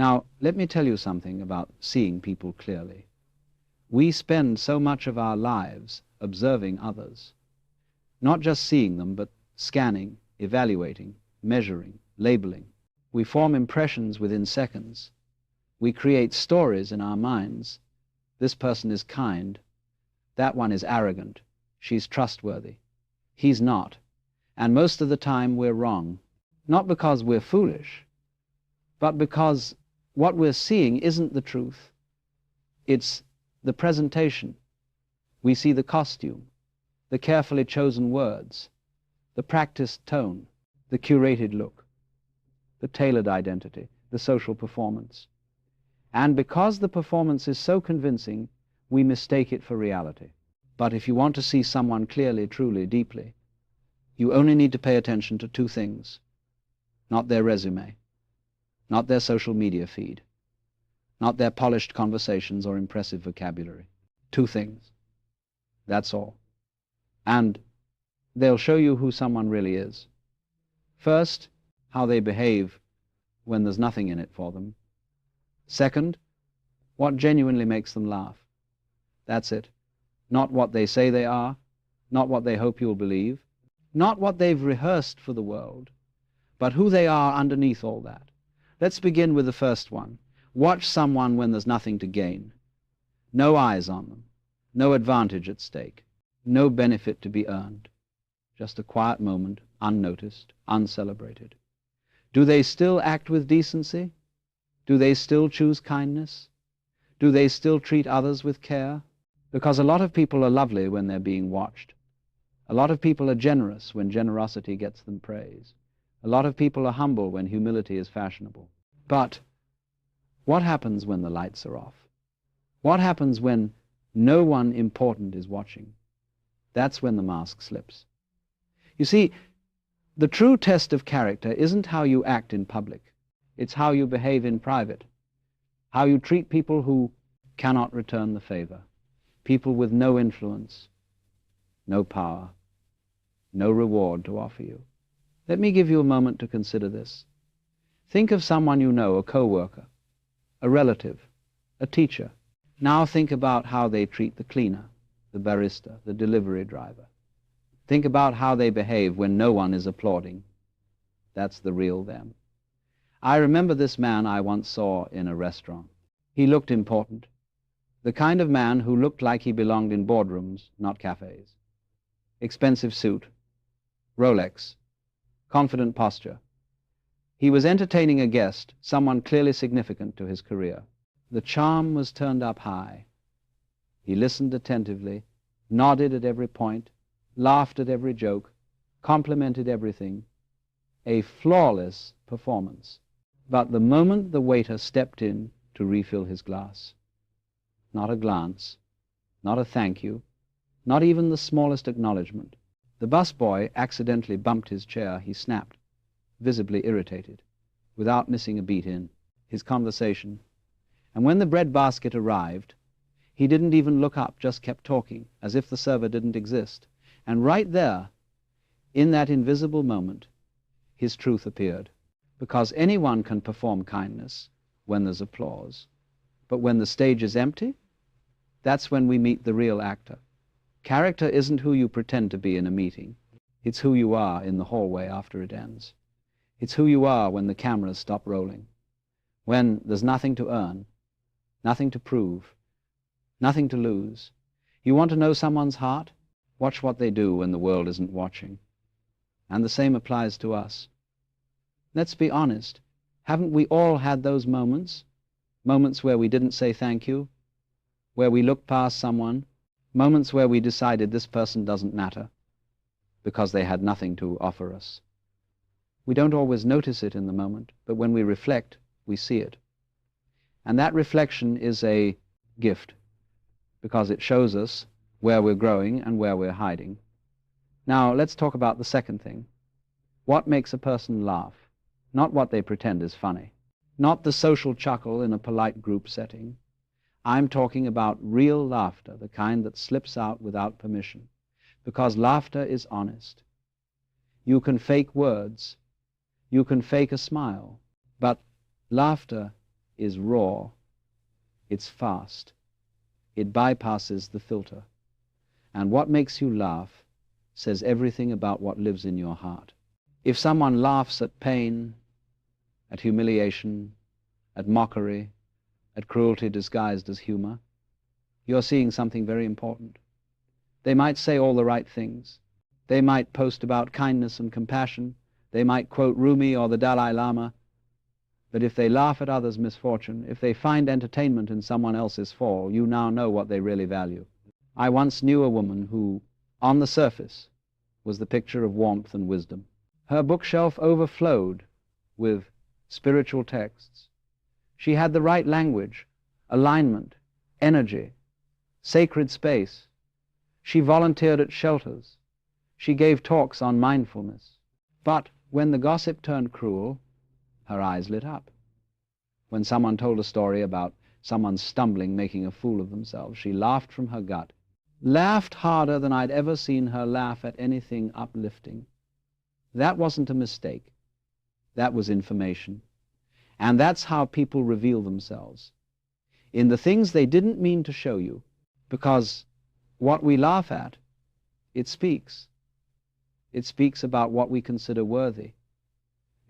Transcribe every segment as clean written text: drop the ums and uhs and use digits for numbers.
Now, let me tell you something about seeing people clearly. We spend so much of our lives observing others, not just seeing them, but scanning, evaluating, measuring, labeling. We form impressions within seconds. We create stories in our minds. This person is kind. That one is arrogant. She's trustworthy. He's not. And most of the time we're wrong. Not because we're foolish, but because what we're seeing isn't the truth. It's the presentation. We see the costume, the carefully chosen words, the practiced tone, the curated look, the tailored identity, the social performance. And because the performance is so convincing, we mistake it for reality. But if you want to see someone clearly, truly, deeply, you only need to pay attention to two things: not their resume, not their social media feed, not their polished conversations or impressive vocabulary. Two things. That's all. And they'll show you who someone really is. First, how they behave when there's nothing in it for them. Second, what genuinely makes them laugh. That's it. Not what they say they are, not what they hope you'll believe, not what they've rehearsed for the world, but who they are underneath all that. Let's begin with the first one. Watch someone when there's nothing to gain. No eyes on them, no advantage at stake, no benefit to be earned. Just a quiet moment, unnoticed, uncelebrated. Do they still act with decency? Do they still choose kindness? Do they still treat others with care? Because a lot of people are lovely when they're being watched. A lot of people are generous when generosity gets them praise. A lot of people are humble when humility is fashionable. But what happens when the lights are off? What happens when no one important is watching? That's when the mask slips. You see, the true test of character isn't how you act in public. It's how you behave in private, how you treat people who cannot return the favor, people with no influence, no power, no reward to offer you. Let me give you a moment to consider this. Think of someone you know, a co-worker, a relative, a teacher. Now think about how they treat the cleaner, the barista, the delivery driver. Think about how they behave when no one is applauding. That's the real them. I remember this man I once saw in a restaurant. He looked important, the kind of man who looked like he belonged in boardrooms, not cafes. Expensive suit, Rolex, confident posture. He was entertaining a guest, someone clearly significant to his career. The charm was turned up high. He listened attentively, nodded at every point, laughed at every joke, complimented everything. A flawless performance. But the moment the waiter stepped in to refill his glass, not a glance, not a thank you, not even the smallest acknowledgement. The busboy accidentally bumped his chair. He snapped, visibly irritated, without missing a beat in his conversation. And when the bread basket arrived, he didn't even look up, just kept talking, as if the server didn't exist. And right there, in that invisible moment, his truth appeared. Because anyone can perform kindness when there's applause. But when the stage is empty, that's when we meet the real actor. Character isn't who you pretend to be in a meeting. It's who you are in the hallway after it ends. It's who you are when the cameras stop rolling. When there's nothing to earn, nothing to prove, nothing to lose. You want to know someone's heart? Watch what they do when the world isn't watching. And the same applies to us. Let's be honest. Haven't we all had those moments? Moments where we didn't say thank you, where we looked past someone, moments where we decided this person doesn't matter because they had nothing to offer us. We don't always notice it in the moment, but when we reflect, we see it. And that reflection is a gift because it shows us where we're growing and where we're hiding. Now, let's talk about the second thing. What makes a person laugh? Not what they pretend is funny. Not the social chuckle in a polite group setting. I'm talking about real laughter, the kind that slips out without permission, because laughter is honest. You can fake words. You can fake a smile. But laughter is raw, it's fast, it bypasses the filter. And what makes you laugh says everything about what lives in your heart. If someone laughs at pain, at humiliation, at mockery, at cruelty disguised as humor, you're seeing something very important. They might say all the right things. They might post about kindness and compassion. They might quote Rumi or the Dalai Lama. But if they laugh at others' misfortune, if they find entertainment in someone else's fall, you now know what they really value. I once knew a woman who, on the surface, was the picture of warmth and wisdom. Her bookshelf overflowed with spiritual texts. She had the right language, alignment, energy, sacred space. She volunteered at shelters. She gave talks on mindfulness. But when the gossip turned cruel, her eyes lit up. When someone told a story about someone stumbling, making a fool of themselves, she laughed from her gut. Laughed harder than I'd ever seen her laugh at anything uplifting. That wasn't a mistake. That was information. And that's how people reveal themselves. In the things they didn't mean to show you, because what we laugh at, it speaks. It speaks about what we consider worthy.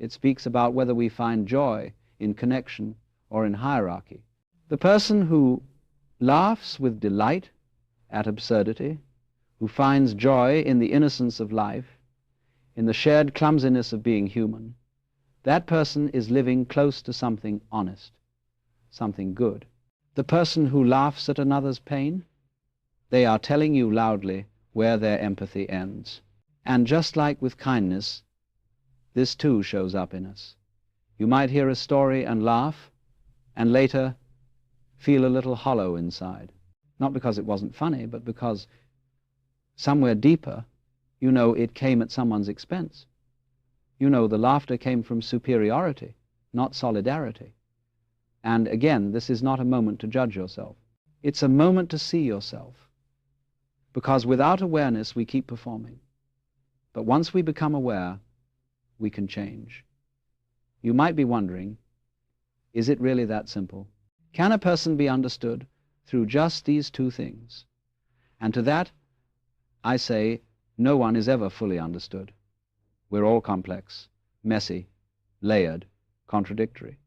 It speaks about whether we find joy in connection or in hierarchy. The person who laughs with delight at absurdity, who finds joy in the innocence of life, in the shared clumsiness of being human, that person is living close to something honest, something good. The person who laughs at another's pain, they are telling you loudly where their empathy ends. And just like with kindness, this too shows up in us. You might hear a story and laugh, and later feel a little hollow inside. Not because it wasn't funny, but because somewhere deeper, you know it came at someone's expense. You know the laughter came from superiority, not solidarity. And again, this is not a moment to judge yourself. It's a moment to see yourself. Because without awareness, we keep performing. But once we become aware, we can change. You might be wondering, is it really that simple? Can a person be understood through just these two things? And to that, I say, no one is ever fully understood. We're all complex, messy, layered, contradictory.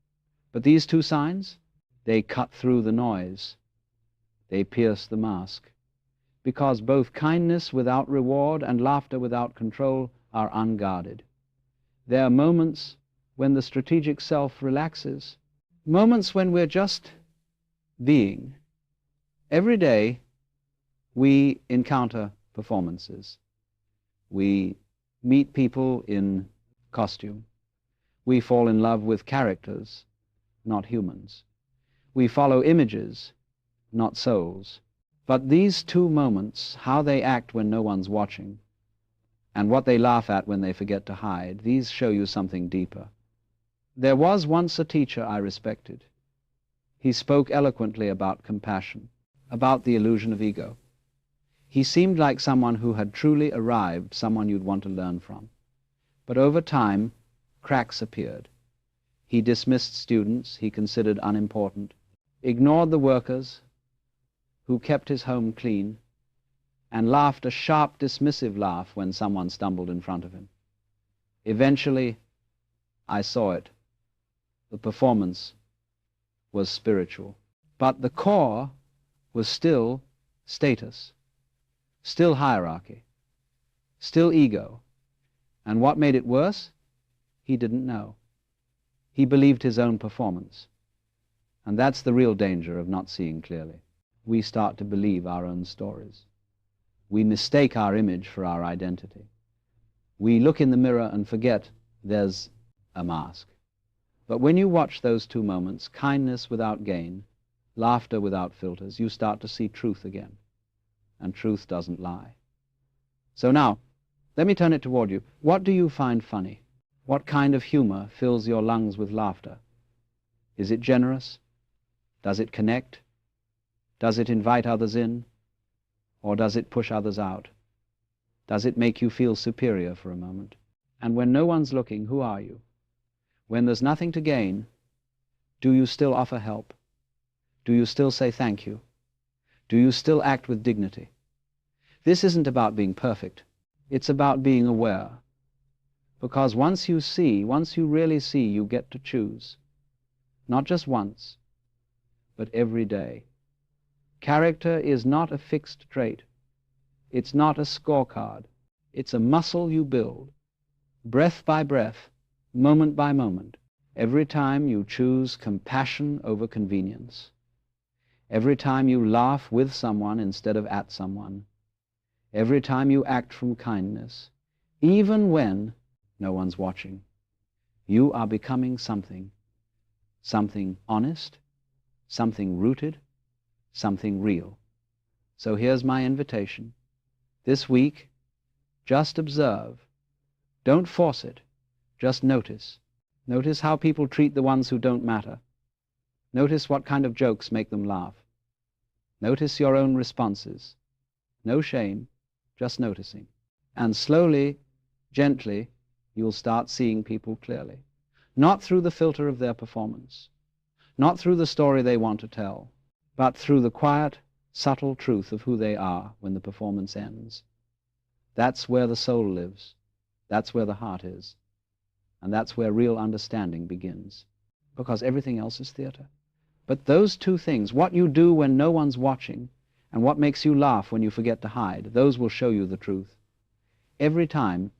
But these two signs, they cut through the noise. They pierce the mask. Because both kindness without reward and laughter without control are unguarded. There are moments when the strategic self relaxes, moments when we're just being. Every day, we encounter performances. We meet people in costume. We fall in love with characters, not humans. We follow images, not souls. But these two moments, how they act when no one's watching, and what they laugh at when they forget to hide, these show you something deeper. There was once a teacher I respected. He spoke eloquently about compassion, about the illusion of ego. He seemed like someone who had truly arrived, someone you'd want to learn from. But over time, cracks appeared. He dismissed students he considered unimportant, ignored the workers who kept his home clean, and laughed a sharp, dismissive laugh when someone stumbled in front of him. Eventually, I saw it. The performance was spiritual. But the core was still status, still hierarchy, still ego. And what made it worse? He didn't know. He believed his own performance. And that's the real danger of not seeing clearly. We start to believe our own stories. We mistake our image for our identity. We look in the mirror and forget there's a mask. But when you watch those two moments, kindness without gain, laughter without filters, you start to see truth again. And truth doesn't lie. So now, let me turn it toward you. What do you find funny? What kind of humor fills your lungs with laughter? Is it generous? Does it connect? Does it invite others in? Or does it push others out? Does it make you feel superior for a moment? And when no one's looking, who are you? When there's nothing to gain, Do you still offer help? Do you still say thank you? Do you still act with dignity? This isn't about being perfect. It's about being aware. Because once you really see, you get to choose. Not just once, but every day. Character is not a fixed trait. It's not a scorecard. It's a muscle you build, breath by breath, moment by moment, every time you choose compassion over convenience, every time you laugh with someone instead of at someone, every time you act from kindness, even when no one's watching. You are becoming something honest, something rooted, something real. So here's my invitation. This week, just observe. Don't force it. Just notice. Notice how people treat the ones who don't matter. Notice what kind of jokes make them laugh. Notice your own responses. No shame, just noticing. And slowly, gently, you'll start seeing people clearly. Not through the filter of their performance, not through the story they want to tell, but through the quiet, subtle truth of who they are when the performance ends. That's where the soul lives. That's where the heart is. And that's where real understanding begins. Because everything else is theater. But those two things, what you do when no one's watching, and what makes you laugh when you forget to hide, those will show you the truth. Every time